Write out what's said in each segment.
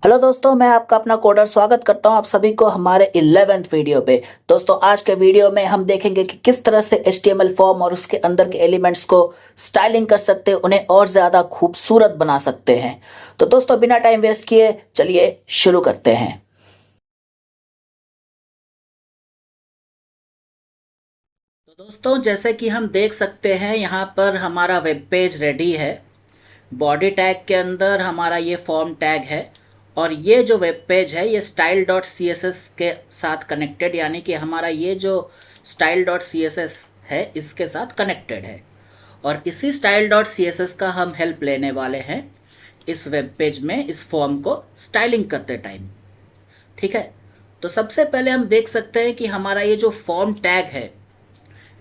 Hello दोस्तों, मैं आपका अपना कोडर स्वागत करता हूं आप सभी को हमारे 11th वीडियो पे। दोस्तों, आज के वीडियो में हम देखेंगे कि किस तरह से HTML फॉर्म और उसके अंदर के एलिमेंट्स को स्टाइलिंग कर सकते हैं, उन्हें और ज़्यादा खूबसूरत बना सकते हैं। तो दोस्तों, बिना टाइम वेस्ट किए चलिए शुरू करते हैं। तो दोस्तों, जैसे कि हम देख सकते हैं यहाँ पर हमारा वेब पेज रेडी है। बॉडी टैग के अंदर हमारा ये फॉर्म टैग है और ये जो वेब पेज है ये style dot C S S के साथ कनेक्टेड, यानी कि हमारा ये जो style dot C S S है इसके साथ कनेक्टेड है। और इसी style dot C S S का हम हेल्प लेने वाले हैं इस वेब पेज में इस फॉर्म को स्टाइलिंग करते टाइम। ठीक है, तो सबसे पहले हम देख सकते हैं कि हमारा ये जो फॉर्म टैग है,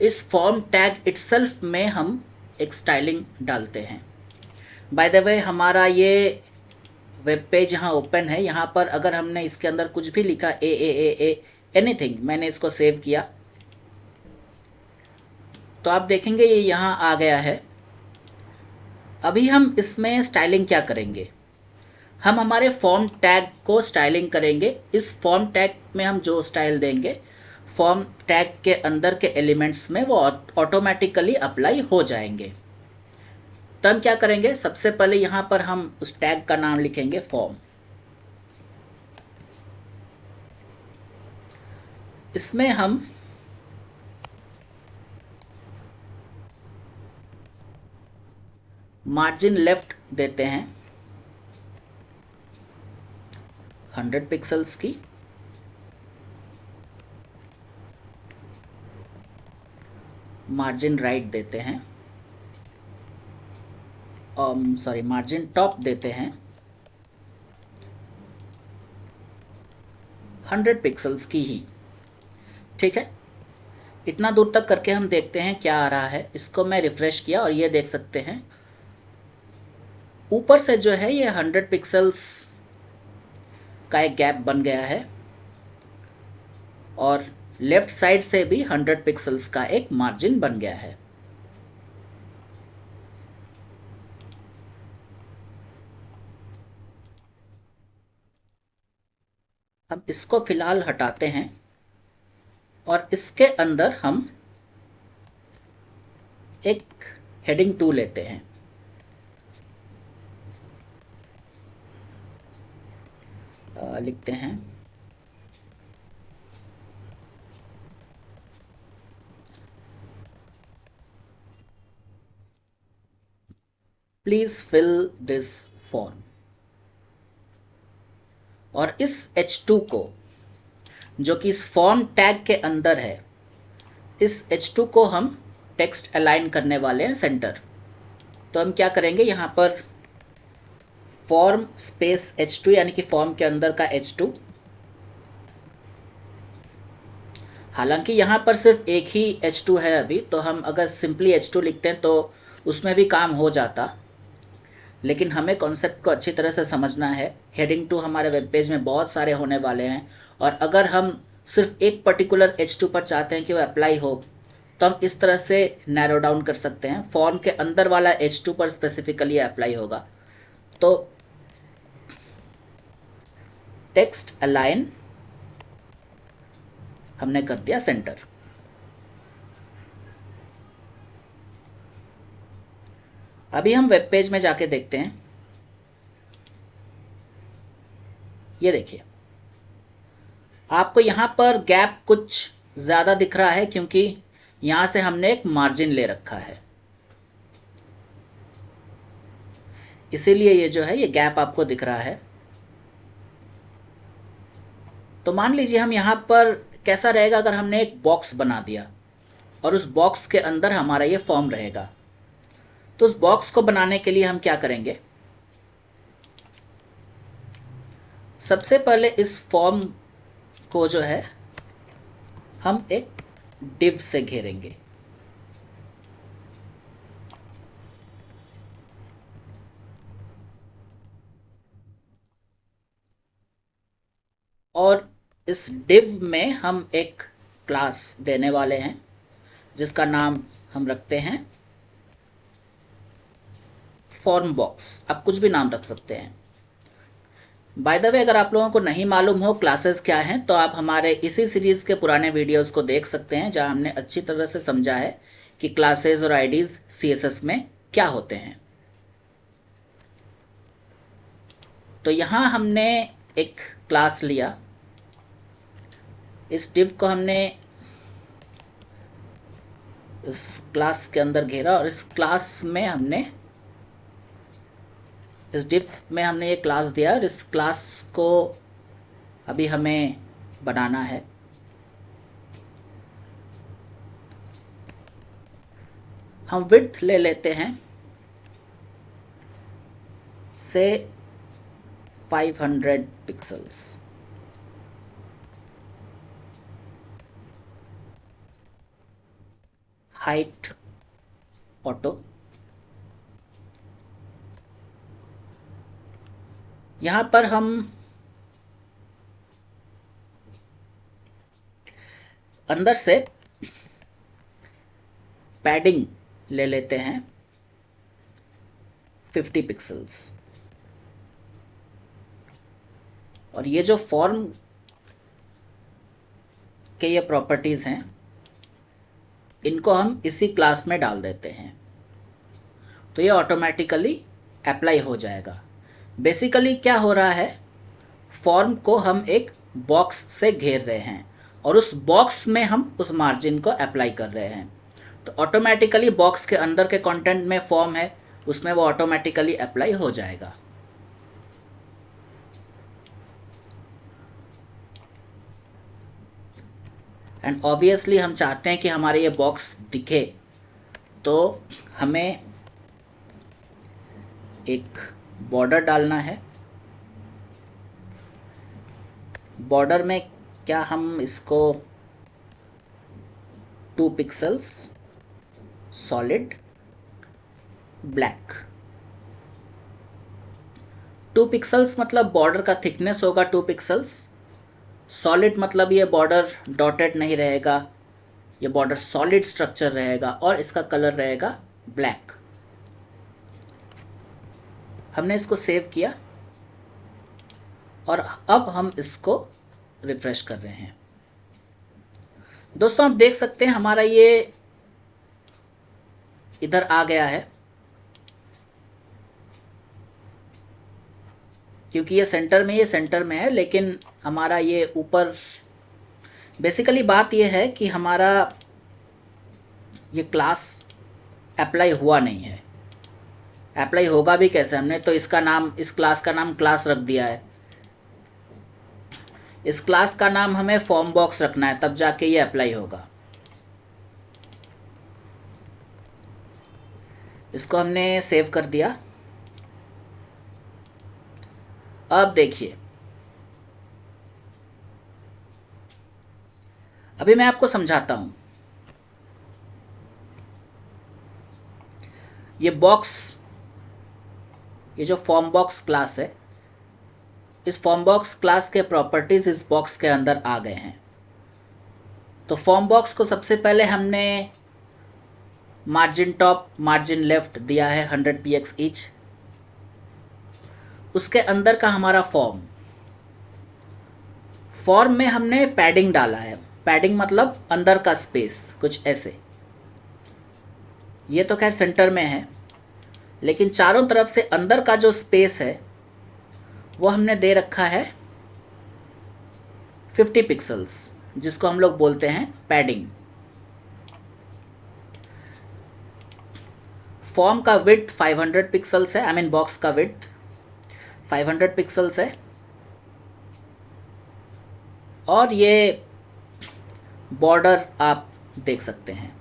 इस फॉर्म टैग इटसेल्फ में हम एक स्टाइलिंग डालते हैं। बाय द वे, हमारा ये वेब पेज यहाँ ओपन है। यहाँ पर अगर हमने इसके अंदर कुछ भी लिखा ए एनीथिंग, मैंने इसको सेव किया तो आप देखेंगे ये यहाँ आ गया है। अभी हम इसमें स्टाइलिंग क्या करेंगे, हम हमारे फॉर्म टैग को स्टाइलिंग करेंगे। इस फॉर्म टैग में हम जो स्टाइल देंगे फॉर्म टैग के अंदर के एलिमेंट्स में वो ऑटोमेटिकली अप्लाई हो जाएंगे। तो हम क्या करेंगे, सबसे पहले यहाँ पर हम उस टैग का नाम लिखेंगे फॉर्म। इसमें हम मार्जिन लेफ्ट देते हैं 100 पिक्सल्स की। मार्जिन राइट देते हैं, सॉरी मार्जिन टॉप देते हैं 100 पिक्सल्स की ही। ठीक है, इतना दूर तक करके हम देखते हैं क्या आ रहा है। इसको मैं रिफ्रेश किया और ये देख सकते हैं ऊपर से जो है ये 100 पिक्सल्स का एक गैप बन गया है और लेफ्ट साइड से भी 100 पिक्सल्स का एक मार्जिन बन गया है। हम इसको फिलहाल हटाते हैं और इसके अंदर हम एक हेडिंग 2 लेते हैं। लिखते हैं प्लीज फिल दिस फॉर्म। और इस H2 को, जो कि इस फॉर्म टैग के अंदर है, इस H2 को हम टेक्स्ट अलाइन करने वाले हैं सेंटर। तो हम क्या करेंगे, यहाँ पर फॉर्म स्पेस H2 यानी कि फॉर्म के अंदर का H2। हालांकि यहाँ पर सिर्फ एक ही H2 है अभी, तो हम अगर सिंपली H2 लिखते हैं तो उसमें भी काम हो जाता, लेकिन हमें कॉन्सेप्ट को अच्छी तरह से समझना है। हेडिंग 2 हमारे वेब पेज में बहुत सारे होने वाले हैं और अगर हम सिर्फ एक पर्टिकुलर H2 पर चाहते हैं कि वो अप्लाई हो तो हम इस तरह से नैरो डाउन कर सकते हैं। फॉर्म के अंदर वाला H2 पर स्पेसिफिकली अप्लाई होगा। तो टेक्स्ट अलाइन हमने कर दिया सेंटर। अभी हम वेब पेज में जाके देखते हैं। ये देखिए, आपको यहाँ पर गैप कुछ ज़्यादा दिख रहा है क्योंकि यहाँ से हमने एक मार्जिन ले रखा है, इसीलिए ये जो है ये गैप आपको दिख रहा है। तो मान लीजिए हम यहाँ पर कैसा रहेगा अगर हमने एक बॉक्स बना दिया और उस बॉक्स के अंदर हमारा ये फॉर्म रहेगा। तो उस बॉक्स को बनाने के लिए हम क्या करेंगे, सबसे पहले इस फॉर्म को जो है हम एक डिव से घेरेंगे। और इस डिव में हम एक क्लास देने वाले हैं जिसका नाम हम रखते हैं फॉर्म बॉक्स। आप कुछ भी नाम रख सकते हैं। बाय द वे, अगर आप लोगों को नहीं मालूम हो क्लासेस क्या हैं तो आप हमारे इसी सीरीज़ के पुराने वीडियोस को देख सकते हैं, जहां हमने अच्छी तरह से समझा है कि क्लासेस और आईडीज़ सीएसएस में क्या होते हैं। तो यहाँ हमने एक क्लास लिया, इस div को हमने इस क्लास के अंदर घेरा और इस क्लास में हमने इस div में हमने ये क्लास दिया और इस क्लास को अभी हमें बनाना है। हम विड्थ ले लेते हैं से 500 पिक्सल्स। हाइट ऑटो, यहाँ पर हम अंदर से पैडिंग ले लेते हैं 50 पिक्सल्स। और ये जो फॉर्म के ये प्रॉपर्टीज़ हैं, इनको हम इसी क्लास में डाल देते हैं, तो ये ऑटोमेटिकली अप्लाई हो जाएगा। बेसिकली क्या हो रहा है, फॉर्म को हम एक बॉक्स से घेर रहे हैं और उस बॉक्स में हम उस मार्जिन को अप्लाई कर रहे हैं, तो ऑटोमेटिकली बॉक्स के अंदर के कंटेंट में फॉर्म है, उसमें वो ऑटोमेटिकली अप्लाई हो जाएगा। एंड ऑब्वियसली हम चाहते हैं कि हमारे ये बॉक्स दिखे, तो हमें एक बॉर्डर डालना है। बॉर्डर में क्या हम इसको 2 पिक्सल्स सॉलिड ब्लैक, 2 पिक्सल्स मतलब बॉर्डर का थिकनेस होगा 2 पिक्सल्स। सॉलिड मतलब ये बॉर्डर डॉटेड नहीं रहेगा, ये बॉर्डर सॉलिड स्ट्रक्चर रहेगा और इसका कलर रहेगा ब्लैक। हमने इसको सेव किया और अब हम इसको रिफ्रेश कर रहे हैं। दोस्तों आप देख सकते हैं हमारा ये इधर आ गया है, क्योंकि ये सेंटर में है, लेकिन हमारा ये ऊपर, बेसिकली बात ये है कि हमारा ये क्लास अप्लाई हुआ नहीं है। अप्लाई होगा भी कैसे, हमने तो इसका नाम, इस क्लास का नाम क्लास रख दिया है। इस क्लास का नाम हमें फॉर्म बॉक्स रखना है, तब जाके ये अप्लाई होगा। इसको हमने सेव कर दिया। अब देखिए, अभी मैं आपको समझाता हूं। ये बॉक्स, ये जो फॉर्म बॉक्स क्लास है, इस फॉर्म बॉक्स क्लास के प्रॉपर्टीज इस बॉक्स के अंदर आ गए हैं। तो फॉर्म बॉक्स को सबसे पहले हमने मार्जिन टॉप, मार्जिन लेफ्ट दिया है 100 px ईच। उसके अंदर का हमारा फॉर्म में हमने पैडिंग डाला है। पैडिंग मतलब अंदर का स्पेस, कुछ ऐसे। ये तो खैर सेंटर में है, लेकिन चारों तरफ से अंदर का जो स्पेस है वो हमने दे रखा है 50 पिक्सल्स, जिसको हम लोग बोलते हैं पैडिंग। फॉर्म का विड्थ 500 पिक्सल्स है, आई मीन बॉक्स का विड्थ 500 पिक्सल्स है। और ये बॉर्डर आप देख सकते हैं।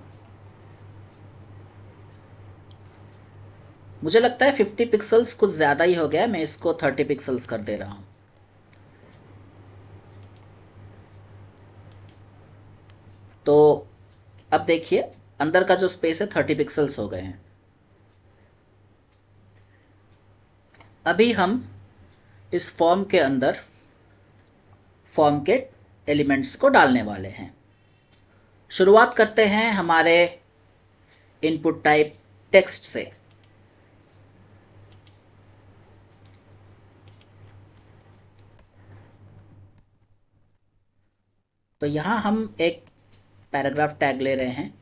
मुझे लगता है 50 पिक्सल्स कुछ ज़्यादा ही हो गया, मैं इसको 30 पिक्सल्स कर दे रहा हूँ। तो अब देखिए अंदर का जो स्पेस है 30 पिक्सल्स हो गए हैं। अभी हम इस फॉर्म के अंदर फॉर्म के एलिमेंट्स को डालने वाले हैं। शुरुआत करते हैं हमारे इनपुट टाइप टेक्स्ट से। तो यहाँ हम एक पैराग्राफ टैग ले रहे हैं।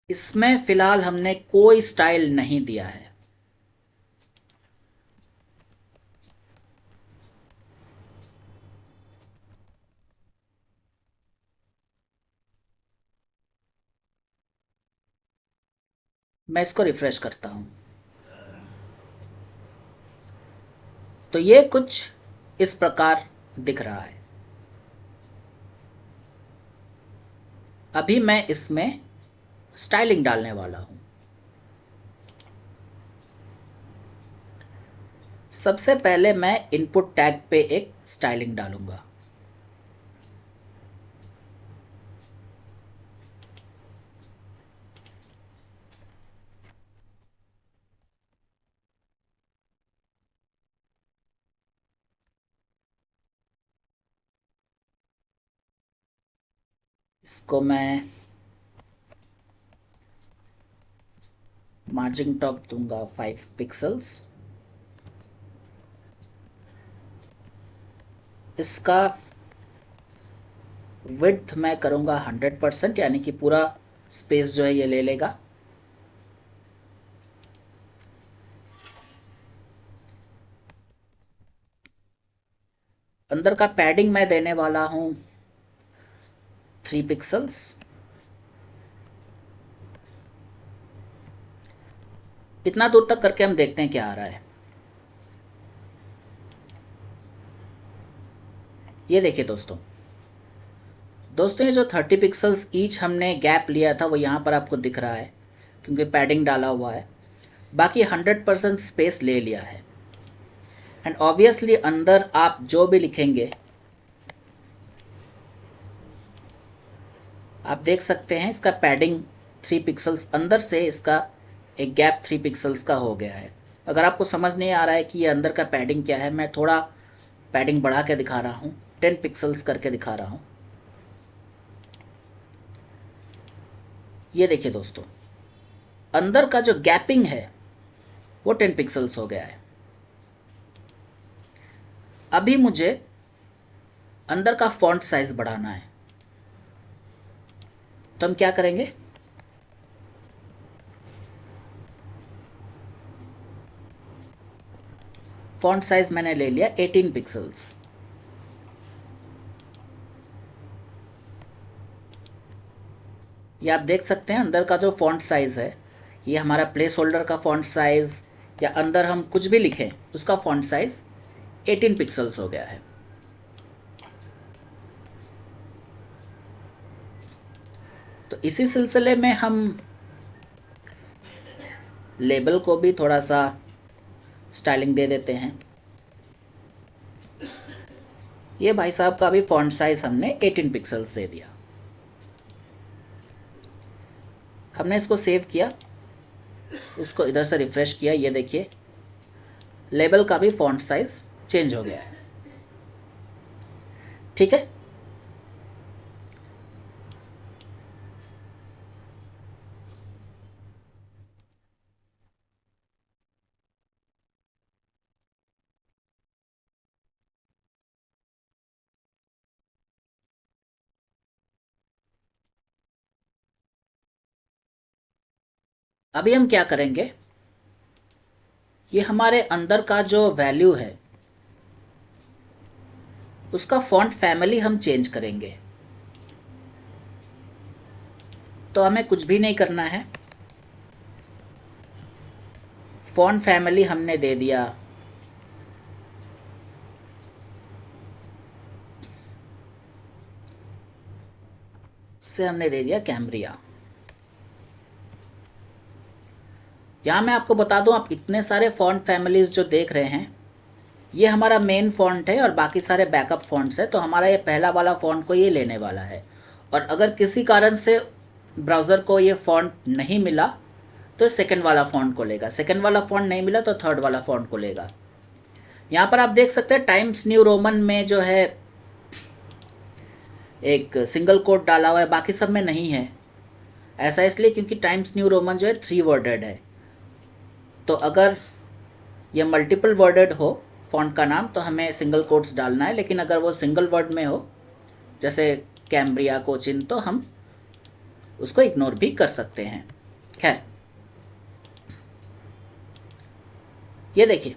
इसमें फिलहाल हमने कोई स्टाइल नहीं दिया है। मैं इसको रिफ्रेश करता हूँ तो ये कुछ इस प्रकार दिख रहा है। अभी मैं इसमें स्टाइलिंग डालने वाला हूँ। सबसे पहले मैं इनपुट टैग पे एक स्टाइलिंग डालूंगा। इसको मैं मार्जिन टॉप दूंगा 5 पिक्सल्स। इसका विड्थ मैं करूंगा 100%, यानी कि पूरा स्पेस जो है ये ले लेगा। अंदर का पैडिंग मैं देने वाला हूं 3 पिक्सल्स। इतना दूर तक करके हम देखते हैं क्या आ रहा है। ये देखिए दोस्तों ये जो 30 पिक्सल्स ईच हमने गैप लिया था वो यहाँ पर आपको दिख रहा है क्योंकि पैडिंग डाला हुआ है। बाकी 100% स्पेस ले लिया है। एंड ऑब्वियसली अंदर आप जो भी लिखेंगे आप देख सकते हैं इसका पैडिंग 3 पिक्सल्स अंदर से इसका एक गैप 3 पिक्सल्स का हो गया है। अगर आपको समझ नहीं आ रहा है कि ये अंदर का पैडिंग क्या है, मैं थोड़ा पैडिंग बढ़ा के दिखा रहा हूँ, 10 पिक्सल्स करके दिखा रहा हूँ। ये देखिए दोस्तों अंदर का जो गैपिंग है वो 10 पिक्सल्स हो गया है। अभी मुझे अंदर का फॉन्ट साइज बढ़ाना है तो हम क्या करेंगे, फॉन्ट साइज मैंने ले लिया 18 पिक्सल्स। ये आप देख सकते हैं अंदर का जो फॉन्ट साइज है ये हमारा प्लेस होल्डर का फॉन्ट साइज या अंदर हम कुछ भी लिखें उसका फॉन्ट साइज 18 पिक्सल्स हो गया है। तो इसी सिलसिले में हम लेबल को भी थोड़ा सा स्टाइलिंग दे देते हैं। ये भाई साहब का भी फॉन्ट साइज हमने 18 पिक्सल्स दे दिया। हमने इसको सेव किया, इसको इधर से रिफ्रेश किया, ये देखिए लेबल का भी फॉन्ट साइज चेंज हो गया है। ठीक है, अभी हम क्या करेंगे, ये हमारे अंदर का जो वैल्यू है उसका फॉन्ट फैमिली हम चेंज करेंगे। तो हमें कुछ भी नहीं करना है, फॉन्ट फैमिली हमने दे दिया से हमने दे दिया कैम्ब्रिया। यहाँ मैं आपको बता दूं, आप इतने सारे फॉन्ट फैमिलीज जो देख रहे हैं ये हमारा मेन फॉन्ट है और बाकी सारे बैकअप फॉन्ट्स है, तो हमारा ये पहला वाला फॉन्ट को ये लेने वाला है। और अगर किसी कारण से ब्राउज़र को ये फॉन्ट नहीं मिला तो सेकंड वाला फॉन्ट को लेगा, सेकंड वाला फॉन्ट नहीं मिला तो थर्ड वाला फॉन्ट को लेगा। यहाँ पर आप देख सकते हैं टाइम्स न्यू रोमन में जो है एक सिंगल कोट डाला हुआ है, बाकी सब में नहीं है। ऐसा इसलिए क्योंकि टाइम्स न्यू रोमन जो है 3 वर्डेड है, तो अगर ये मल्टीपल वर्डेड हो फॉन्ट का नाम तो हमें सिंगल कोट्स डालना है, लेकिन अगर वो सिंगल वर्ड में हो जैसे कैम्ब्रिया कोचिन तो हम उसको इग्नोर भी कर सकते हैं। खैर, ये देखिए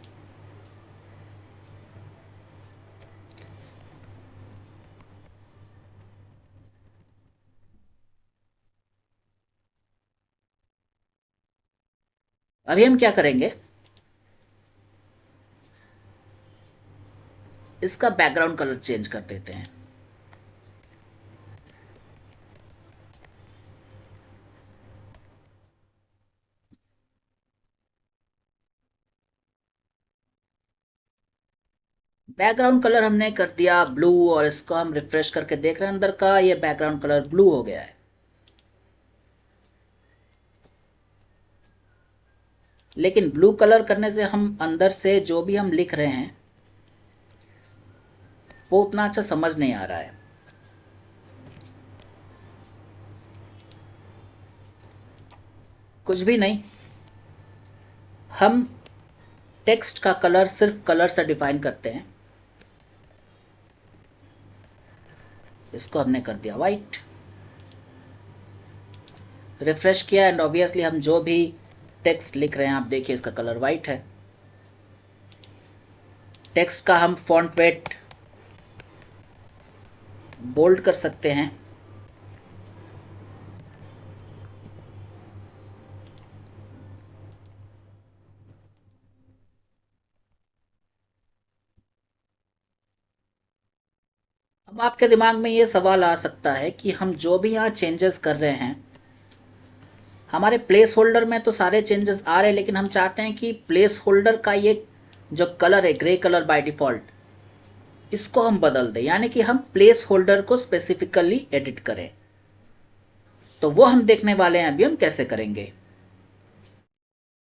अभी हम क्या करेंगे, इसका बैकग्राउंड कलर चेंज कर देते हैं। बैकग्राउंड कलर हमने कर दिया ब्लू, और इसको हम रिफ्रेश करके देख रहे हैं अंदर का ये बैकग्राउंड कलर ब्लू हो गया है। लेकिन ब्लू कलर करने से हम अंदर से जो भी हम लिख रहे हैं वो उतना अच्छा समझ नहीं आ रहा है। कुछ भी नहीं, हम टेक्स्ट का कलर सिर्फ कलर से डिफाइन करते हैं। इसको हमने कर दिया वाइट, रिफ्रेश किया एंड ऑब्वियसली हम जो भी टेक्स्ट लिख रहे हैं आप देखिए इसका कलर वाइट है। टेक्स्ट का हम फॉन्ट वेट बोल्ड कर सकते हैं। अब आपके दिमाग में ये सवाल आ सकता है कि हम जो भी यहाँ चेंजेस कर रहे हैं, हमारे प्लेस होल्डर में तो सारे चेंजेस आ रहे हैं, लेकिन हम चाहते हैं कि प्लेस होल्डर का ये जो कलर है ग्रे कलर बाय डिफ़ॉल्ट, इसको हम बदल दें, यानी कि हम प्लेस होल्डर को स्पेसिफिकली एडिट करें। तो वो हम देखने वाले हैं अभी हम कैसे करेंगे।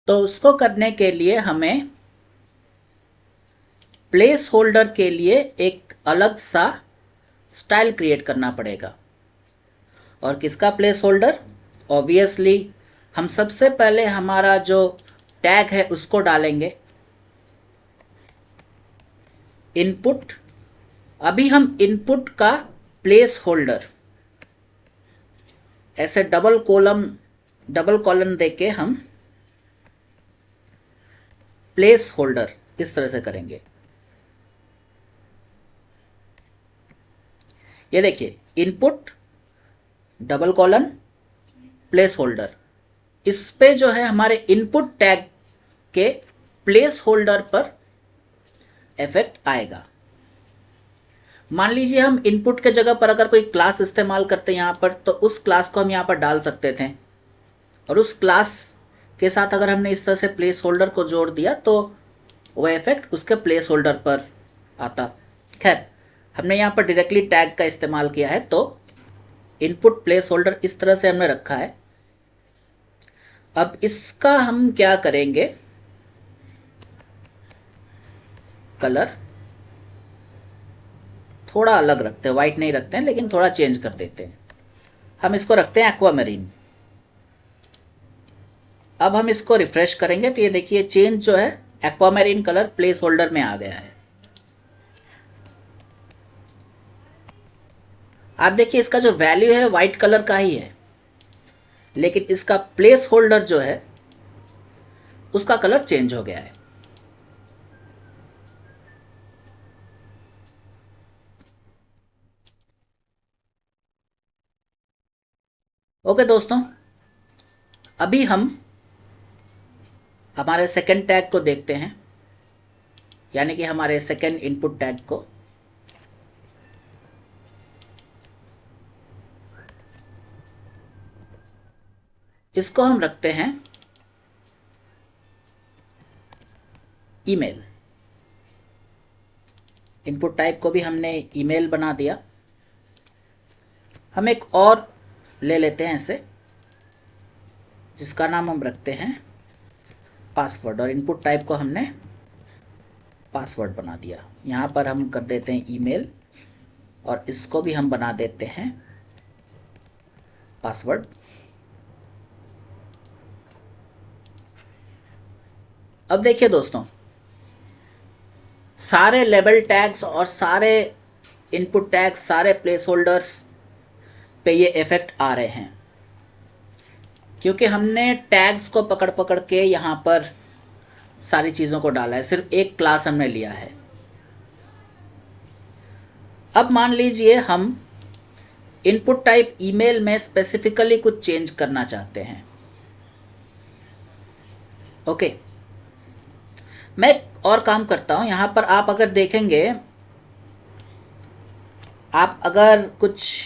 तो उसको करने के लिए हमें प्लेस होल्डर के लिए एक अलग सा स्टाइल क्रिएट करना पड़ेगा। और किसका प्लेस होल्डर? ऑब्वियसली हम सबसे पहले हमारा जो टैग है उसको डालेंगे, इनपुट। अभी हम इनपुट का प्लेस होल्डर ऐसे डबल कॉलन देके हम प्लेस होल्डर इस तरह से करेंगे। ये देखिए input double colon place holder, इस पे जो है हमारे इनपुट टैग के प्लेस होल्डर पर इफेक्ट आएगा। मान लीजिए हम इनपुट के जगह पर अगर कोई क्लास इस्तेमाल करते हैं यहाँ पर, तो उस क्लास को हम यहाँ पर डाल सकते थे, और उस क्लास के साथ अगर हमने इस तरह से प्लेस होल्डर को जोड़ दिया तो वह इफेक्ट उसके प्लेस होल्डर पर आता। खैर, हमने यहाँ पर डायरेक्टली टैग का इस्तेमाल किया है, तो इनपुट प्लेस होल्डर इस तरह से हमने रखा है। अब इसका हम क्या करेंगे, कलर थोड़ा अलग रखते हैं, वाइट नहीं रखते हैं लेकिन थोड़ा चेंज कर देते हैं। हम इसको रखते हैं एक्वामरीन। अब हम इसको रिफ्रेश करेंगे तो ये देखिए चेंज जो है एक्वामरीन कलर प्लेस होल्डर में आ गया है। आप देखिए इसका जो वैल्यू है वाइट कलर का ही है, लेकिन इसका प्लेस होल्डर जो है उसका कलर चेंज हो गया है। ओके दोस्तों, अभी हम हमारे सेकंड टैग को देखते हैं, यानी कि हमारे सेकंड इनपुट टैग को। इसको हम रखते हैं ईमेल। इनपुट टाइप को भी हमने ईमेल बना दिया। हम एक और ले लेते हैं ऐसे, जिसका नाम हम रखते हैं पासवर्ड, और इनपुट टाइप को हमने पासवर्ड बना दिया। यहाँ पर हम कर देते हैं ईमेल और इसको भी हम बना देते हैं पासवर्ड। अब देखिए दोस्तों, सारे लेबल टैग्स और सारे इनपुट टैग्स, सारे प्लेस होल्डर्स पे ये इफेक्ट आ रहे हैं, क्योंकि हमने टैग्स को पकड़ पकड़ के यहाँ पर सारी चीज़ों को डाला है, सिर्फ एक क्लास हमने लिया है। अब मान लीजिए हम इनपुट टाइप ईमेल में स्पेसिफिकली कुछ चेंज करना चाहते हैं। ओके, मैं एक और काम करता हूं। यहां पर आप अगर देखेंगे, आप अगर कुछ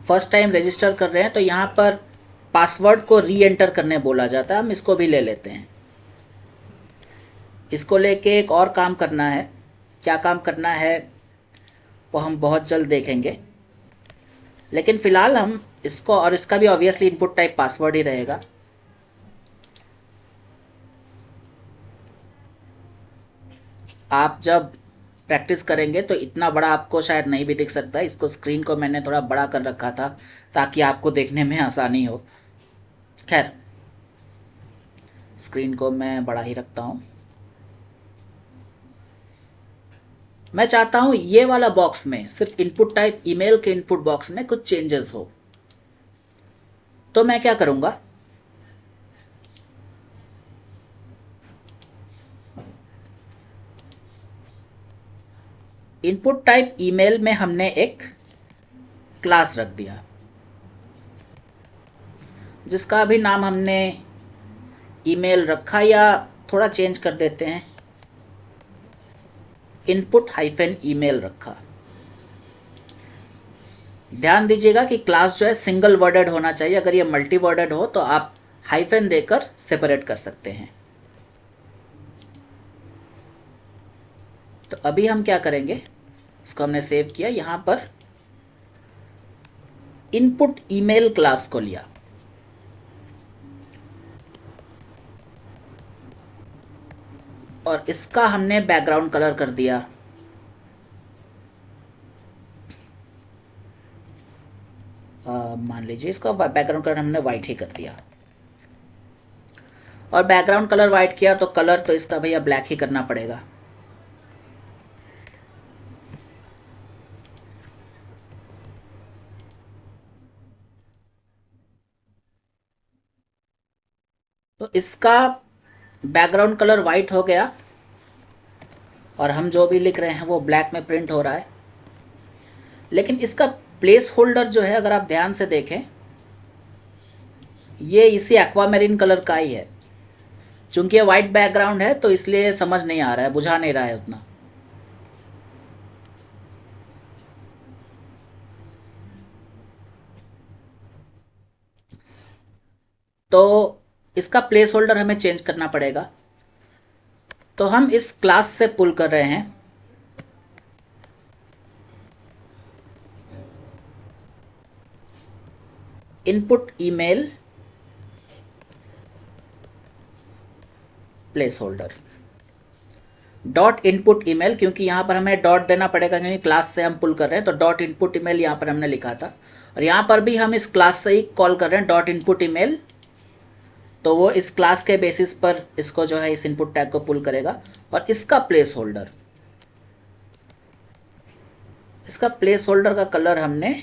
फर्स्ट टाइम रजिस्टर कर रहे हैं तो यहां पर पासवर्ड को री एंटर करने बोला जाता है। हम इसको भी ले लेते हैं। इसको लेके एक और काम करना है। क्या काम करना है वो हम बहुत जल्द देखेंगे, लेकिन फ़िलहाल हम इसको, और इसका भी ऑब्वियसली इनपुट टाइप पासवर्ड ही रहेगा। आप जब प्रैक्टिस करेंगे तो इतना बड़ा आपको शायद नहीं भी दिख सकता। इसको, स्क्रीन को मैंने थोड़ा बड़ा कर रखा था ताकि आपको देखने में आसानी हो। खैर, स्क्रीन को मैं बड़ा ही रखता हूँ। मैं चाहता हूँ ये वाला बॉक्स में, सिर्फ इनपुट टाइप ईमेल के इनपुट बॉक्स में कुछ चेंजेस हो। तो मैं क्या करूँगा, इनपुट टाइप ईमेल में हमने एक क्लास रख दिया, जिसका भी नाम हमने ईमेल रखा, या थोड़ा चेंज कर देते हैं, इनपुट हाइफन ईमेल रखा। ध्यान दीजिएगा कि क्लास जो है सिंगल वर्डेड होना चाहिए। अगर ये मल्टी वर्डेड हो तो आप हाइफन देकर सेपरेट कर सकते हैं। तो अभी हम क्या करेंगे, इसको हमने सेव किया, यहां पर इनपुट ईमेल क्लास को लिया और इसका हमने बैकग्राउंड कलर कर दिया मान लीजिए इसका बैकग्राउंड कलर हमने वाइट ही कर दिया। और बैकग्राउंड कलर वाइट किया तो कलर तो इसका भैया ब्लैक ही करना पड़ेगा। तो इसका बैकग्राउंड कलर वाइट हो गया और हम जो भी लिख रहे हैं वो ब्लैक में प्रिंट हो रहा है। लेकिन इसका प्लेस होल्डर जो है, अगर आप ध्यान से देखें, ये इसी एक्वामेरिन कलर का ही है। चूंकि ये वाइट बैकग्राउंड है तो इसलिए समझ नहीं आ रहा है, बुझा नहीं रहा है उतना। तो इसका प्लेस होल्डर हमें चेंज करना पड़ेगा। तो हम इस क्लास से पुल कर रहे हैं input email place holder dot input email, क्योंकि यहां पर हमें डॉट देना पड़ेगा क्योंकि क्लास से हम पुल कर रहे हैं। तो डॉट इनपुट ईमेल यहां पर हमने लिखा था, और यहां पर भी हम इस क्लास से ही कॉल कर रहे हैं डॉट इनपुट ईमेल। तो वो इस क्लास के बेसिस पर इसको जो है इस इनपुट टैग को पुल करेगा। और इसका प्लेस होल्डर का कलर हमने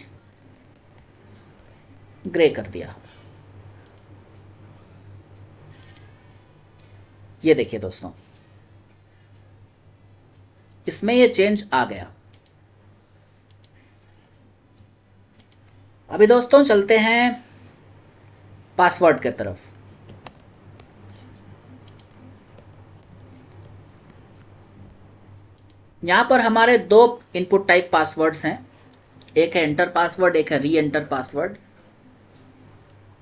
ग्रे कर दिया। ये देखिए दोस्तों, इसमें ये चेंज आ गया। अभी दोस्तों चलते हैं पासवर्ड की तरफ। यहां पर हमारे दो इनपुट टाइप पासवर्ड्स हैं, एक है एंटर पासवर्ड, एक है री एंटर पासवर्ड।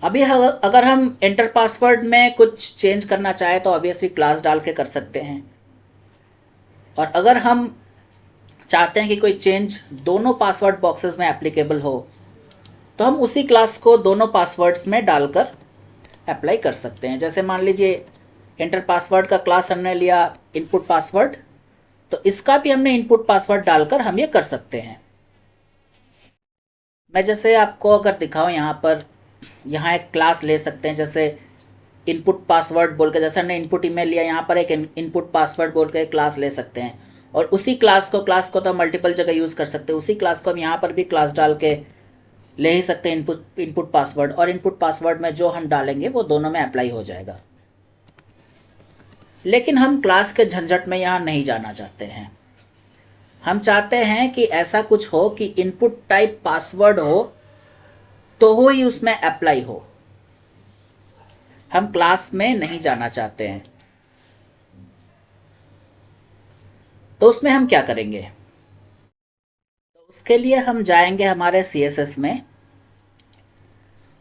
अभी अगर हम एंटर पासवर्ड में कुछ चेंज करना चाहे तो ऑब्वियसली क्लास डाल के कर सकते हैं। और अगर हम चाहते हैं कि कोई चेंज दोनों पासवर्ड बॉक्सेस में एप्लीकेबल हो, तो हम उसी क्लास को दोनों पासवर्ड्स में डालकर अप्लाई कर सकते हैं। जैसे मान लीजिए एंटर पासवर्ड का क्लास हमने लिया इनपुट पासवर्ड, तो इसका भी हमने इनपुट पासवर्ड डालकर हम ये कर सकते हैं। मैं जैसे आपको अगर दिखाऊं यहाँ पर, यहाँ एक क्लास ले सकते हैं जैसे इनपुट पासवर्ड बोल के, जैसे हमने इनपुट ईमेल लिया, यहाँ पर एक इनपुट पासवर्ड बोल के क्लास ले सकते हैं। और उसी क्लास को तो हम मल्टीपल जगह यूज़ कर सकते हैं। उसी क्लास को हम यहाँ पर भी क्लास डाल के ले ही सकते हैं इनपुट पासवर्ड, और इनपुट पासवर्ड में जो हम डालेंगे वो दोनों में अप्लाई हो जाएगा। लेकिन हम क्लास के झंझट में यहाँ नहीं जाना चाहते हैं। हम चाहते हैं कि ऐसा कुछ हो कि इनपुट टाइप पासवर्ड हो तो हो ही उसमें अप्लाई हो। हम क्लास में नहीं जाना चाहते हैं। तो उसमें हम क्या करेंगे? तो उसके लिए हम जाएंगे हमारे CSS में,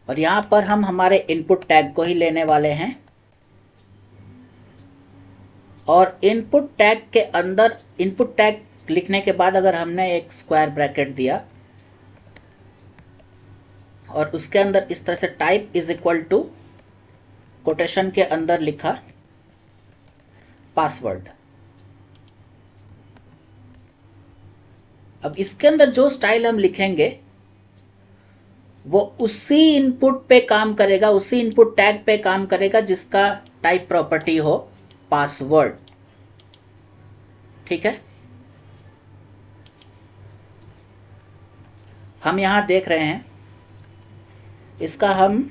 और यहां पर हम हमारे इनपुट टैग को ही लेने वाले हैं। और इनपुट टैग के अंदर, इनपुट टैग लिखने के बाद अगर हमने एक स्क्वायर ब्रैकेट दिया और उसके अंदर इस तरह से type is equal to quotation के अंदर लिखा पासवर्ड। अब इसके अंदर जो स्टाइल हम लिखेंगे वो उसी इनपुट पे काम करेगा, उसी इनपुट टैग पे काम करेगा जिसका टाइप प्रॉपर्टी हो पासवर्ड। ठीक है, हम यहां देख रहे हैं, इसका हम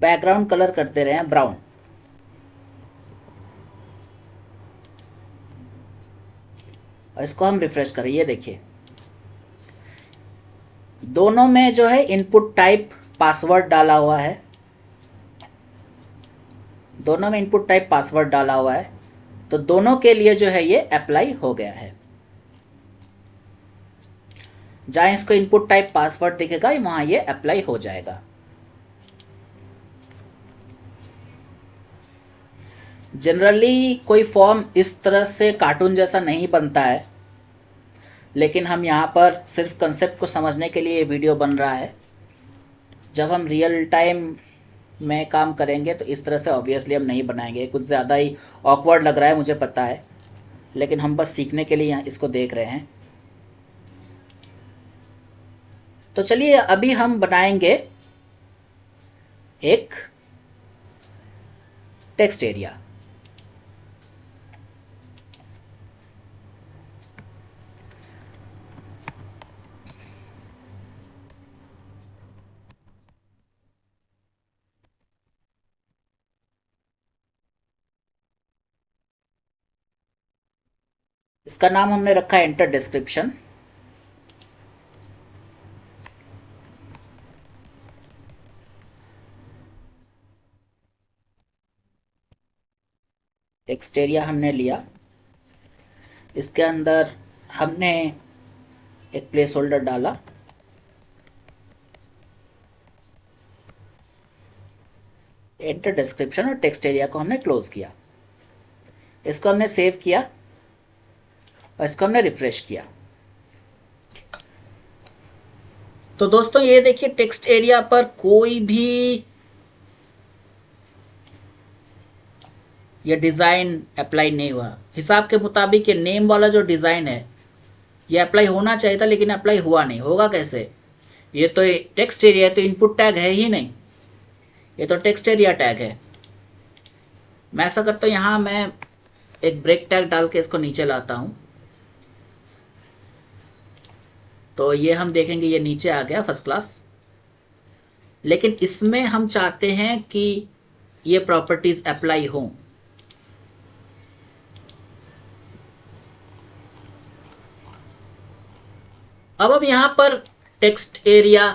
बैकग्राउंड कलर करते रहे हैं ब्राउन। और इसको हम रिफ्रेश करें, ये देखिए दोनों में जो है इनपुट टाइप पासवर्ड डाला हुआ है, दोनों में इनपुट टाइप पासवर्ड डाला हुआ है, तो दोनों के लिए जो है ये अप्लाई हो गया है। जहां इसको इनपुट टाइप पासवर्ड दिखेगा वहां ये अप्लाई हो जाएगा। जनरली कोई फॉर्म इस तरह से कार्टून जैसा नहीं बनता है, लेकिन हम यहाँ पर सिर्फ कंसेप्ट को समझने के लिए ये वीडियो बन रहा है। जब हम रियल टाइम में काम करेंगे तो इस तरह से ऑब्वियसली हम नहीं बनाएंगे। कुछ ज़्यादा ही ऑकवर्ड लग रहा है मुझे पता है, लेकिन हम बस सीखने के लिए यहाँ इसको देख रहे हैं। तो चलिए अभी हम बनाएंगे एक टेक्स्ट एरिया। इसका नाम हमने रखा है एंटर डिस्क्रिप्शन। टेक्स्ट एरिया हमने लिया, इसके अंदर हमने एक प्लेस होल्डर डाला, एंटर डिस्क्रिप्शन, और टेक्स्ट एरिया को हमने क्लोज किया। इसको हमने सेव किया और इसको हमने रिफ्रेश किया। तो दोस्तों ये देखिए टेक्स्ट एरिया पर कोई भी ये डिज़ाइन अप्लाई नहीं हुआ। हिसाब के मुताबिक ये नेम वाला जो डिज़ाइन है ये अप्लाई होना चाहिए था, लेकिन अप्लाई हुआ नहीं। होगा कैसे? ये तो टेक्स्ट एरिया है, तो इनपुट टैग है ही नहीं, ये तो टेक्स्ट एरिया टैग है। मैं ऐसा करता हूँ, यहाँ मैं एक ब्रेक टैग डाल के इसको नीचे लाता हूँ, तो ये हम देखेंगे ये नीचे आ गया फर्स्ट क्लास। लेकिन इसमें हम चाहते हैं कि ये प्रॉपर्टीज अप्लाई हों। अब हम यहाँ पर टेक्स्ट एरिया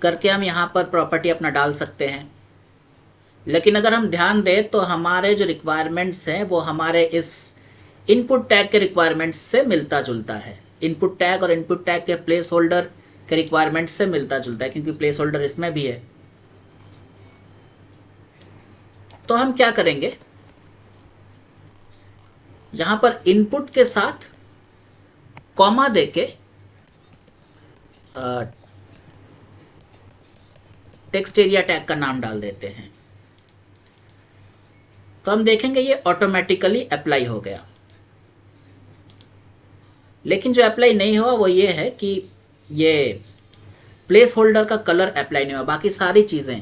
करके हम यहाँ पर प्रॉपर्टी अपना डाल सकते हैं। लेकिन अगर हम ध्यान दें तो हमारे जो रिक्वायरमेंट्स हैं वो हमारे इस इनपुट टैग के रिक्वायरमेंट्स से मिलता जुलता है। इनपुट टैग और इनपुट टैग के प्लेस होल्डर के रिक्वायरमेंट से मिलता जुलता है, क्योंकि प्लेस होल्डर इसमें भी है। तो हम क्या करेंगे, यहां पर इनपुट के साथ कॉमा देके टेक्स्ट एरिया टैग का नाम डाल देते हैं। तो हम देखेंगे ये ऑटोमेटिकली अप्लाई हो गया। लेकिन जो अप्लाई नहीं हुआ वो ये है कि ये प्लेस होल्डर का कलर अप्लाई नहीं हुआ, बाकी सारी चीज़ें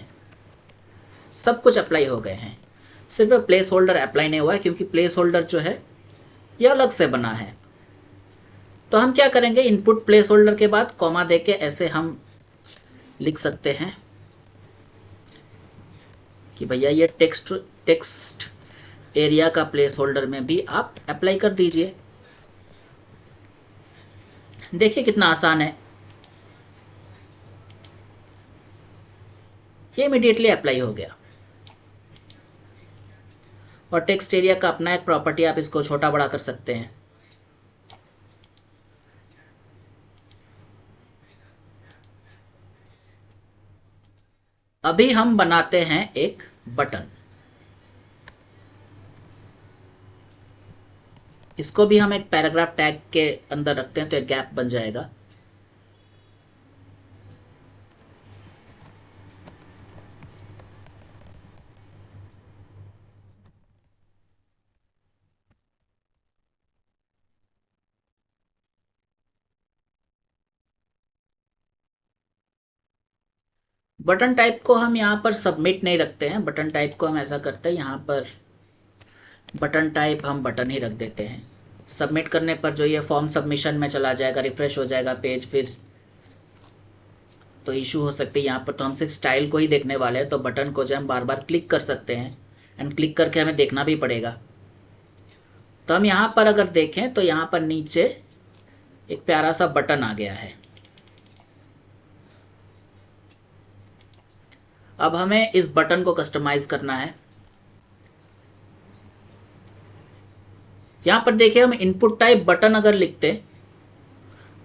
सब कुछ अप्लाई हो गए हैं, सिर्फ प्लेस होल्डर अप्लाई नहीं हुआ है, क्योंकि प्लेस होल्डर जो है ये अलग से बना है। तो हम क्या करेंगे, इनपुट प्लेस होल्डर के बाद कॉमा देके ऐसे हम लिख सकते हैं कि भैया ये टेक्स्ट एरिया का प्लेस होल्डर में भी आप अप्लाई कर दीजिए। देखिए कितना आसान है, ये इमीडिएटली अप्लाई हो गया। और टेक्स्ट एरिया का अपना एक प्रॉपर्टी, आप इसको छोटा बड़ा कर सकते हैं। अभी हम बनाते हैं एक बटन, इसको भी हम एक पैराग्राफ टैग के अंदर रखते हैं तो एक गैप बन जाएगा। बटन टाइप को हम यहाँ पर सबमिट नहीं रखते हैं, बटन टाइप को हम ऐसा करते हैं, यहाँ पर बटन टाइप हम बटन ही रख देते हैं। सबमिट करने पर जो ये फॉर्म सबमिशन में चला जाएगा, रिफ्रेश हो जाएगा पेज, फिर तो इशू हो सकती है यहाँ पर। तो हम सिर्फ स्टाइल को ही देखने वाले हैं, तो बटन को जो हम बार बार क्लिक कर सकते हैं, एंड क्लिक करके हमें देखना भी पड़ेगा। तो हम यहाँ पर अगर देखें तो यहाँ पर नीचे एक प्यारा सा बटन आ गया है। अब हमें इस बटन को कस्टमाइज करना है। यहाँ पर देखिए, हम इनपुट टाइप बटन अगर लिखते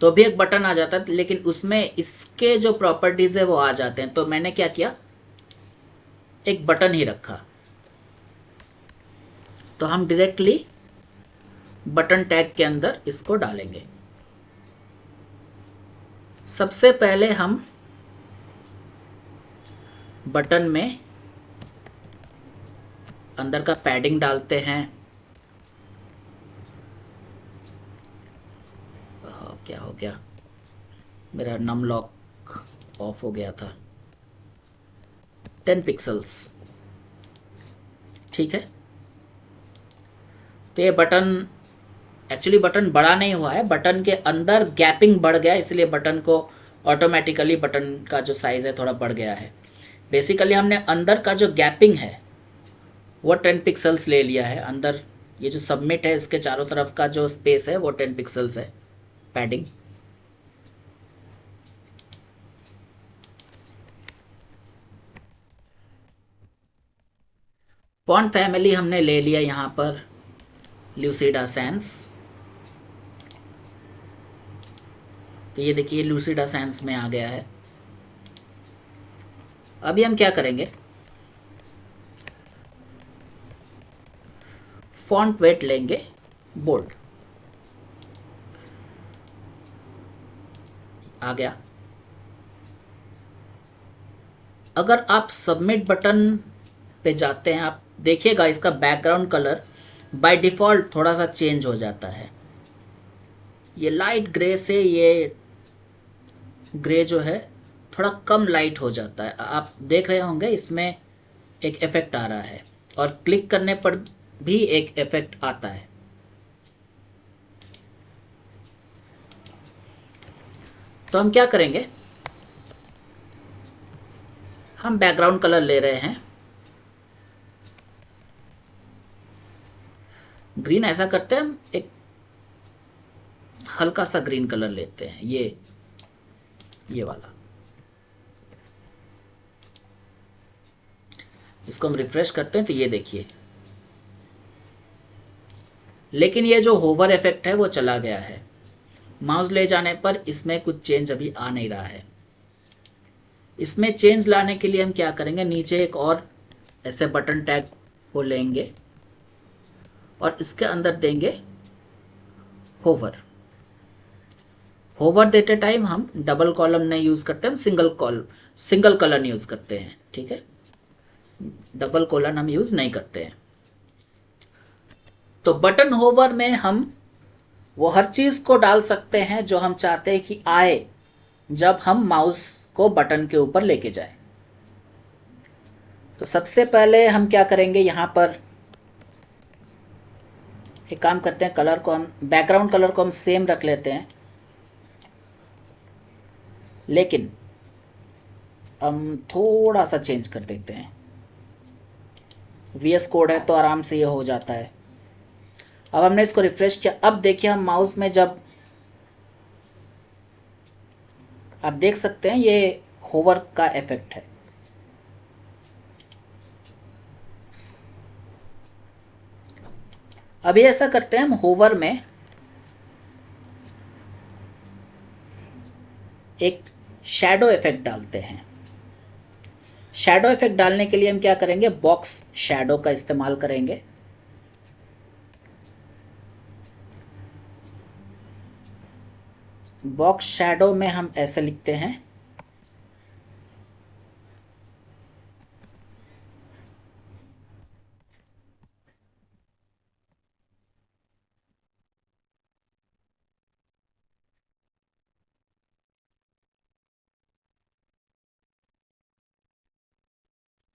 तो भी एक बटन आ जाता है, लेकिन उसमें इसके जो प्रॉपर्टीज है वो आ जाते हैं। तो मैंने क्या किया, एक बटन ही रखा। तो हम डायरेक्टली बटन टैग के अंदर इसको डालेंगे। सबसे पहले हम बटन में अंदर का पैडिंग डालते हैं। क्या हो गया, मेरा नम लॉक ऑफ हो गया था। 10 पिक्सल्स, ठीक है। तो ये बटन, एक्चुअली बटन बड़ा नहीं हुआ है, बटन के अंदर गैपिंग बढ़ गया, इसलिए बटन को ऑटोमेटिकली बटन का जो साइज़ है थोड़ा बढ़ गया है। बेसिकली हमने अंदर का जो गैपिंग है वो 10 पिक्सल्स ले लिया है। अंदर ये जो सबमिट है इसके चारों तरफ का जो स्पेस है वो 10 पिक्सल्स है पैडिंग। फॉन्ट फैमिली हमने ले लिया यहाँ पर ल्यूसिडा सैंस। तो ये देखिए ल्यूसिडा सैंस में आ गया है। अभी हम क्या करेंगे, फॉन्ट वेट लेंगे बोल्ड, आ गया। अगर आप सबमिट बटन पे जाते हैं, आप देखिएगा इसका बैकग्राउंड कलर बाय डिफ़ॉल्ट थोड़ा सा चेंज हो जाता है। ये लाइट ग्रे से ये ग्रे जो है थोड़ा कम लाइट हो जाता है। आप देख रहे होंगे इसमें एक इफेक्ट आ रहा है, और क्लिक करने पर भी एक इफेक्ट आता है। तो हम क्या करेंगे, हम बैकग्राउंड कलर ले रहे हैं ग्रीन। ऐसा करते हैं, हम एक हल्का सा ग्रीन कलर लेते हैं, ये वाला। इसको हम रिफ्रेश करते हैं तो ये देखिए, लेकिन ये जो होवर इफेक्ट है वो चला गया है। माउस ले जाने पर इसमें कुछ चेंज अभी आ नहीं रहा है। इसमें चेंज लाने के लिए हम क्या करेंगे, नीचे एक और ऐसे बटन टैग को लेंगे और इसके अंदर देंगे होवर। होवर देते टाइम हम डबल कॉलम नहीं यूज करते, हम सिंगल कॉलन यूज करते हैं, ठीक है। डबल कॉलन हम यूज नहीं करते हैं। तो बटन होवर में हम वो हर चीज को डाल सकते हैं जो हम चाहते हैं कि आए जब हम माउस को बटन के ऊपर लेके जाएं। तो सबसे पहले हम क्या करेंगे, यहां पर एक काम करते हैं, कलर को हम बैकग्राउंड कलर को हम सेम रख लेते हैं, लेकिन हम थोड़ा सा चेंज कर देते हैं। VS कोड है तो आराम से ये हो जाता है। अब हमने इसको रिफ्रेश किया, अब देखिए हम माउस में जब आप देख सकते हैं ये होवर का इफेक्ट है। अभी ऐसा करते हैं, हम होवर में एक शैडो इफेक्ट डालते हैं। शैडो इफेक्ट डालने के लिए हम क्या करेंगे, बॉक्स शैडो का इस्तेमाल करेंगे। बॉक्स शैडो में हम ऐसे लिखते हैं,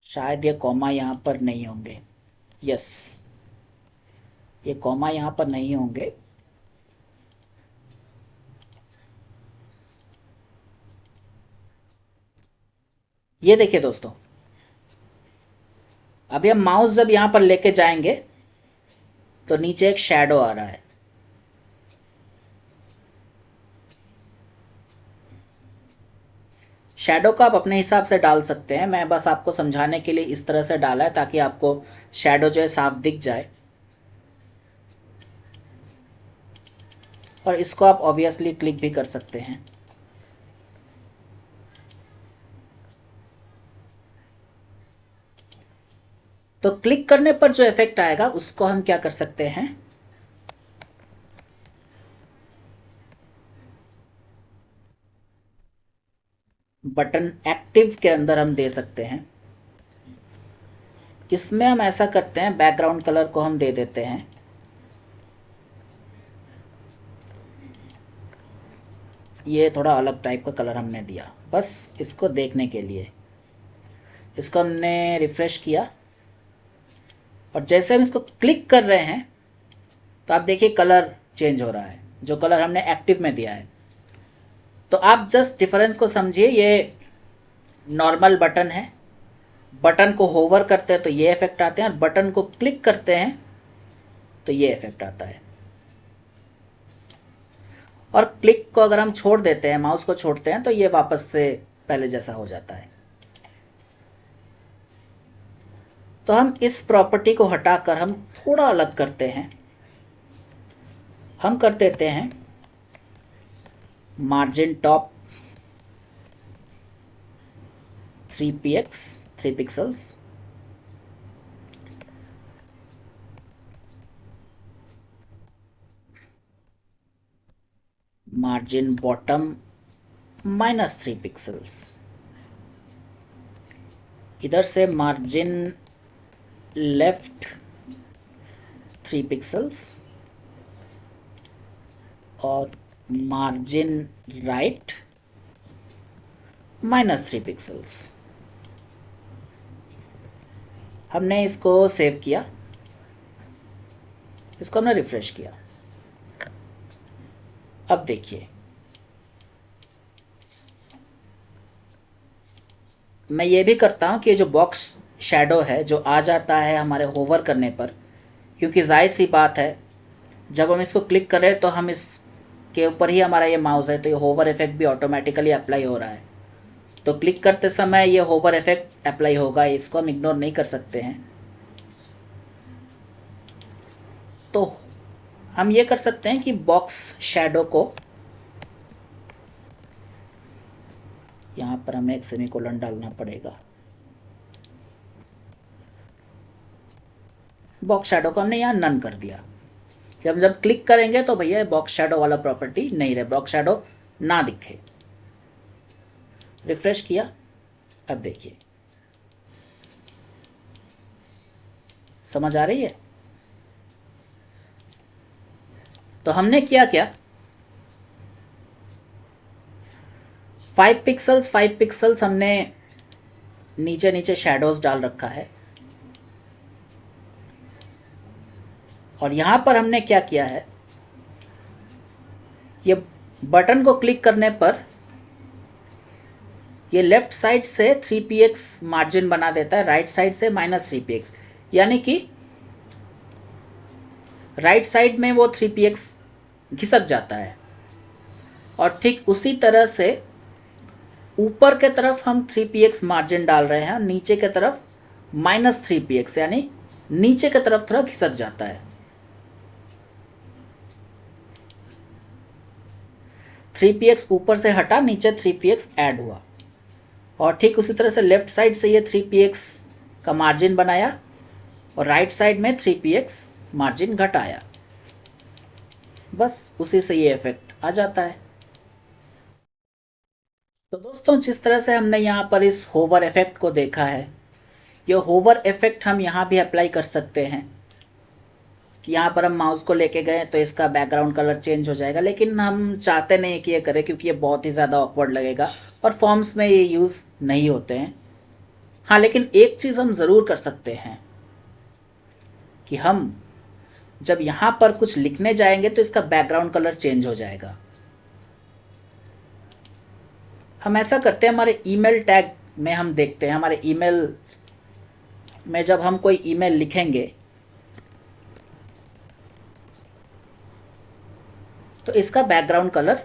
शायद ये कॉमा यहां पर नहीं होंगे, यस ये कॉमा यहां पर नहीं होंगे। ये देखिए दोस्तों, अभी हम माउस जब यहां पर लेके जाएंगे तो नीचे एक शैडो आ रहा है। शैडो को आप अपने हिसाब से डाल सकते हैं, मैं बस आपको समझाने के लिए इस तरह से डाला है ताकि आपको शैडो जो है साफ दिख जाए। और इसको आप ऑब्वियसली क्लिक भी कर सकते हैं। तो क्लिक करने पर जो इफेक्ट आएगा उसको हम क्या कर सकते हैं, बटन एक्टिव के अंदर हम दे सकते हैं। इसमें हम ऐसा करते हैं, बैकग्राउंड कलर को हम दे देते हैं, ये थोड़ा अलग टाइप का कलर हमने दिया बस इसको देखने के लिए। इसको हमने रिफ्रेश किया और जैसे हम इसको क्लिक कर रहे हैं तो आप देखिए कलर चेंज हो रहा है, जो कलर हमने एक्टिव में दिया है। तो आप जस्ट डिफरेंस को समझिए, ये नॉर्मल बटन है, बटन को होवर करते हैं तो ये इफेक्ट आते हैं और बटन को क्लिक करते हैं तो ये इफेक्ट आता है। और क्लिक को अगर हम छोड़ देते हैं, माउस को छोड़ते हैं, तो ये वापस से पहले जैसा हो जाता है। तो हम इस प्रॉपर्टी को हटाकर हम थोड़ा अलग करते हैं, हम कर देते हैं margin top 3px 3 pixels, margin bottom -3 pixels, इधर से मार्जिन लेफ्ट 3 पिक्सल्स और मार्जिन राइट -3 पिक्सल्स। हमने इसको सेव किया, इसको हमने रिफ्रेश किया। अब देखिए मैं ये भी करता हूँ कि जो बॉक्स शैडो है जो आ जाता है हमारे होवर करने पर, क्योंकि जाहिर सी बात है जब हम इसको क्लिक कर रहे हैं तो हम इसके ऊपर ही हमारा ये माउस है, तो ये होवर इफेक्ट भी ऑटोमेटिकली अप्लाई हो रहा है। तो क्लिक करते समय ये होवर इफेक्ट अप्लाई होगा, इसको हम इग्नोर नहीं कर सकते हैं। तो हम ये कर सकते हैं कि बॉक्स शैडो को पर हमें एक सेमीकोलन डालना पड़ेगा। बॉक्स शैडो को हमने यहाँ नन कर दिया। जब क्लिक करेंगे तो भैया बॉक्स शैडो वाला प्रॉपर्टी नहीं रहे, बॉक्स शैडो ना दिखे। रिफ्रेश किया, अब देखिए समझ आ रही है। तो हमने किया क्या, 5 पिक्सल्स हमने नीचे नीचे शैडोज डाल रखा है। और यहां पर हमने क्या किया है, ये बटन को क्लिक करने पर ये लेफ्ट साइड से 3px मार्जिन बना देता है, राइट साइड से -3px, यानी कि राइट साइड में वो 3px घिसक जाता है। और ठीक उसी तरह से ऊपर के तरफ हम 3px मार्जिन डाल रहे हैं, नीचे के तरफ -3px, यानी नीचे के तरफ थोड़ा घिसक जाता है। 3px ऊपर से हटा, नीचे 3px ऐड हुआ। और ठीक उसी तरह से लेफ्ट साइड से ये 3px का मार्जिन बनाया और राइट साइड में 3px मार्जिन घटाया। बस उसी से ये इफेक्ट आ जाता है। तो दोस्तों जिस तरह से हमने यहाँ पर इस होवर इफेक्ट को देखा है, ये होवर इफेक्ट हम यहाँ भी अप्लाई कर सकते हैं कि यहाँ पर हम माउस को लेके गए तो इसका बैकग्राउंड कलर चेंज हो जाएगा, लेकिन हम चाहते नहीं कि ये करें क्योंकि ये बहुत ही ज़्यादा ऑकवर्ड लगेगा और फॉर्म्स में ये यूज़ नहीं होते हैं। हाँ, लेकिन एक चीज़ हम ज़रूर कर सकते हैं कि हम जब यहाँ पर कुछ लिखने जाएंगे तो इसका बैकग्राउंड कलर चेंज हो जाएगा। हम ऐसा करते हैं, हमारे ईमेल टैग में हम देखते हैं, हमारे ईमेल में जब हम कोई ईमेल लिखेंगे तो इसका बैकग्राउंड कलर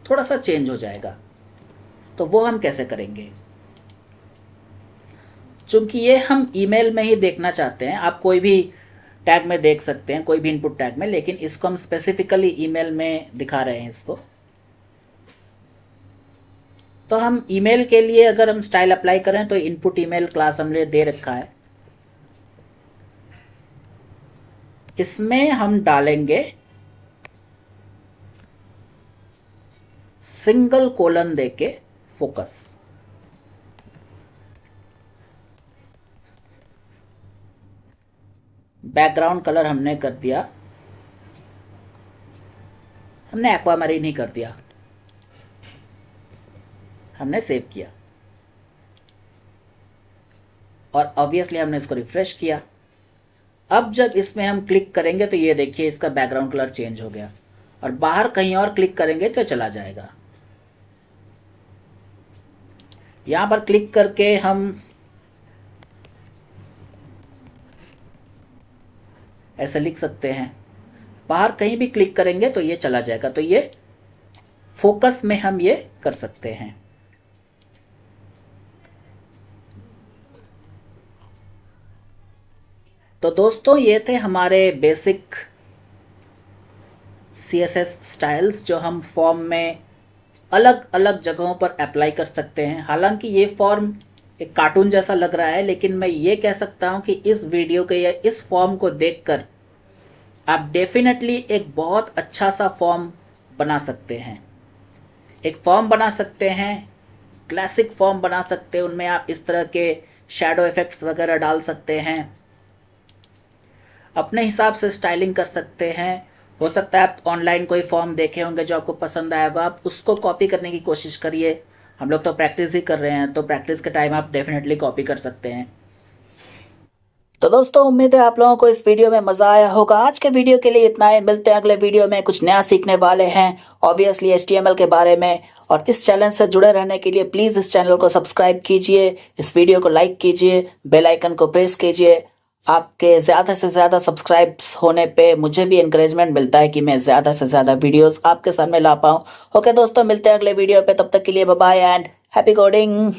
थोड़ा सा चेंज हो जाएगा। तो वो हम कैसे करेंगे, चूंकि ये हम ईमेल में ही देखना चाहते हैं, आप कोई भी टैग में देख सकते हैं, कोई भी इनपुट टैग में, लेकिन इसको हम स्पेसिफिकली ईमेल में दिखा रहे हैं इसको। तो हम ईमेल के लिए अगर हम स्टाइल अप्लाई करें तो इनपुट ईमेल क्लास हमने दे रखा है, इसमें हम डालेंगे सिंगल कोलन देके फोकस। बैकग्राउंड कलर हमने कर दिया, हमने एक्वामरीन ही कर दिया, हमने सेव किया और ऑब्वियसली हमने इसको रिफ्रेश किया। अब जब इसमें हम क्लिक करेंगे तो ये देखिए इसका बैकग्राउंड कलर चेंज हो गया, और बाहर कहीं और क्लिक करेंगे तो चला जाएगा। यहां पर क्लिक करके हम ऐसे लिख सकते हैं, बाहर कहीं भी क्लिक करेंगे तो ये चला जाएगा। तो ये फोकस में हम ये कर सकते हैं। तो दोस्तों ये थे हमारे बेसिक CSS स्टाइल्स जो हम फॉर्म में अलग अलग जगहों पर अप्लाई कर सकते हैं। हालांकि ये फॉर्म एक कार्टून जैसा लग रहा है, लेकिन मैं ये कह सकता हूँ कि इस वीडियो के या इस फॉर्म को देखकर आप डेफिनेटली एक बहुत अच्छा सा फॉर्म बना सकते हैं। एक फॉर्म बना सकते हैं, क्लासिक फॉर्म बना सकते हैं, उनमें आप इस तरह के शैडो इफेक्ट्स वगैरह डाल सकते हैं, अपने हिसाब से स्टाइलिंग कर सकते हैं। हो सकता है आप ऑनलाइन कोई फॉर्म देखे होंगे जो आपको पसंद आएगा, आप उसको कॉपी करने की कोशिश करिए। हम लोग तो प्रैक्टिस ही कर रहे हैं, तो प्रैक्टिस के टाइम आप डेफिनेटली कॉपी कर सकते हैं। तो दोस्तों उम्मीद है आप लोगों को इस वीडियो में मज़ा आया होगा। आज के वीडियो के लिए इतना ही, मिलते हैं अगले वीडियो में, कुछ नया सीखने वाले हैं ऑब्वियसली HTML के बारे में। और इस चैनल से जुड़े रहने के लिए प्लीज़ इस चैनल को सब्सक्राइब कीजिए, इस वीडियो को लाइक कीजिए, बेल आइकन को प्रेस कीजिए। आपके ज़्यादा से ज़्यादा सब्सक्राइब्स होने पे मुझे भी इंकरेजमेंट मिलता है कि मैं ज़्यादा से ज़्यादा वीडियोस आपके सामने ला पाऊँ। ओके दोस्तों, मिलते हैं अगले वीडियो पे, तब तक के लिए bye bye and happy coding.